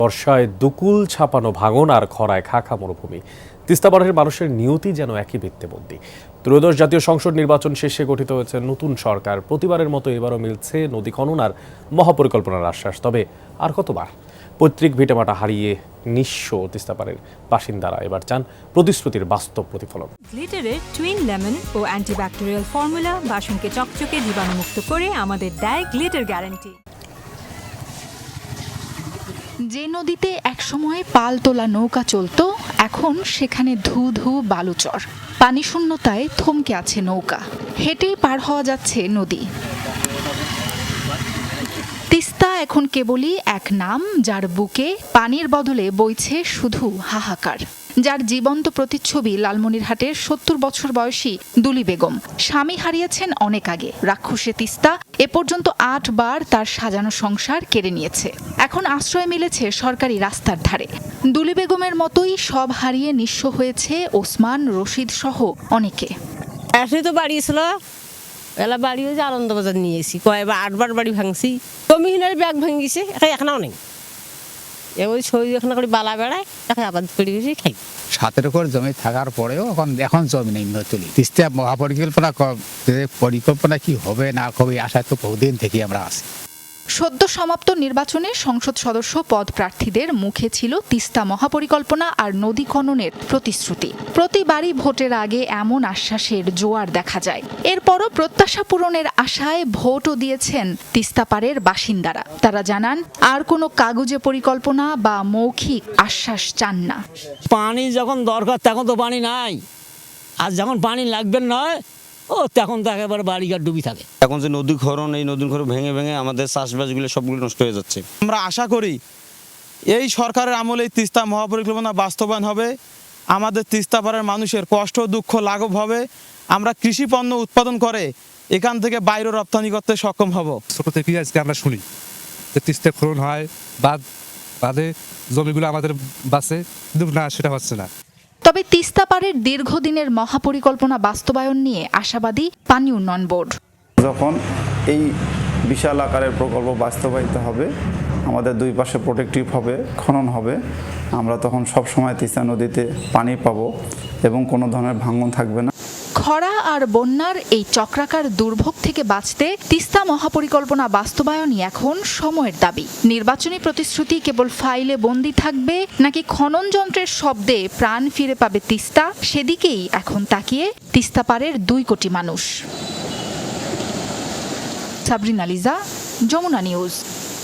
বর্ষায় দুকুল ছাপানো ভাঙন আর খরায় খাখা মরুভূমি। তিস্তাপাড়ের মানুষের নিয়তি যেন একই বৃত্তবন্দী। ত্রয়োদশ জাতীয় সংসদ নির্বাচন শেষে গঠিত হয়েছে নতুন সরকার। প্রতিবারের মতো এবারও মিলছে নদী খনন আর মহাপরিকল্পনার আশ্বাস। তবে আর কতবার? পৈতৃক ভিটেমাটা হারিয়ে নিঃস্ব তিস্তাপাড়ের বাসিন্দারা এবার চান প্রতিশ্রুতির বাস্তব প্রতিফলন। গ্লিটারের টুইন লেমন ও অ্যান্টিব্যাকটেরিয়াল ফর্মুলা বাসনকে চকচকে জীবাণুমুক্ত করে আমাদের দেয় গ্লিটার গ্যারান্টি। যে নদীতে একসময় পাল তোলা নৌকা চলত, এখন সেখানে ধু ধু বালুচর। পানি শূন্যতায় থমকে আছে নৌকা, হেঁটেই পার হওয়া যাচ্ছে নদী। তিস্তা এখন কেবলই এক নাম, যার বুকে পানির বদলে বইছে শুধু হাহাকার। যার জীবন্ত প্রতিচ্ছবি লালমনিরহাটের ৭০ বছর বয়সী দুলি বেগম। স্বামী হারিয়েছেন অনেক আগে। রাক্ষসে তিস্তা এ পর্যন্ত ৮ বার তার সাজানো সংসার কেড়ে নিয়েছে। এখন আশ্রয় মিলেছে সরকারি রাস্তার ধারে। দুলি বেগমের মতোই সব হারিয়ে নিঃস্ব হয়েছে ওসমান, রশিদ সহ অনেকে। আসলে তো বাড়ি ছিল, এলা বাড়ি হয়েছে আনন্দবাজার নিয়েছি, কয়েকবার 8 বার বাড়ি ভাঙছি। জমিহীনের ব্যাগ ভাঙিছে, এখনও নেই। ওই শরীর এখন করে বালা বেড়ায়, এখন আবাদ করে খাই। 7 একর জমি থাকার পরেও এখন জমি নেই তুলি। তিস্তা পরিকল্পনা কি হবে না হবে আশায় তো বহুদিন থেকে আমরা আছি। সদ্য সমাপ্ত নির্বাচনে সংসদ সদস্য পদ প্রার্থীদের মুখে ছিল তিস্তা মহাপরিকল্পনা আর নদী খননের প্রতিশ্রুতি। প্রতিবারই ভোটের আগে এমন আশ্বাসের জোয়ার দেখা যায়। এরপরও প্রত্যাশা পূরণের আশায় ভোটও দিয়েছেন তিস্তাপাড়ের বাসিন্দারা। তারা জানান, আর কোনো কাগজে পরিকল্পনা বা মৌখিক আশ্বাস চান না। পানি যখন দরকার তখন তো পানি নাই, আর যখন পানি লাগবে নয় তখন তো একেবারে বাড়িঘাট ডুবি থাকে। এখন যে নদী খনন, এই নদী খনন ভেঙে ভেঙে আমাদের চাষবাসগুলো সবগুলো নষ্ট হয়ে যাচ্ছে। আমরা আশা করি এই সরকারের আমলে তিস্তা মহাপরিকল্পনা বাস্তবায়ন হবে, আমাদের তিস্তাপাড়ের মানুষের কষ্ট দুঃখ লাঘব হবে, আমরা কৃষি পণ্য উৎপাদন করে এখান থেকে বাইরে রপ্তানি করতে সক্ষম হব। ছোট থেকে আজকে আমরা শুনি যে তিস্তা খনন হয়, বাদে জমিগুলো আমাদের বাঁচে, কিন্তু না, সেটা হচ্ছে না। তবে তিস্তাপাড়ের দীর্ঘদিনের মহাপরিকল্পনা বাস্তবায়ন নিয়ে আশাবাদী পানি উন্নয়ন বোর্ড। যখন এই বিশাল আকারের প্রকল্প বাস্তবায়িত হবে, আমাদের দুই পাশে প্রোটেক্টিভ হবে, খনন হবে, আমরা তখন সব সময় তিস্তা নদীতে পানি পাবো এবং কোনো ধরনের ভাঙন থাকবে না। খরা আর বন্যার এই চক্রাকার দুর্ভোগ থেকে বাঁচতে তিস্তা মহাপরিকল্পনা বাস্তবায়নই এখন সময়ের দাবি। নির্বাচনী প্রতিশ্রুতি কেবল ফাইলে বন্দী থাকবে, নাকি খনন যন্ত্রের শব্দে প্রাণ ফিরে পাবে তিস্তা, সেদিকেই এখন তাকিয়ে তিস্তাপাড়ের 2 কোটি মানুষ। সাবরিনা লিজা, যমুনা নিউজ।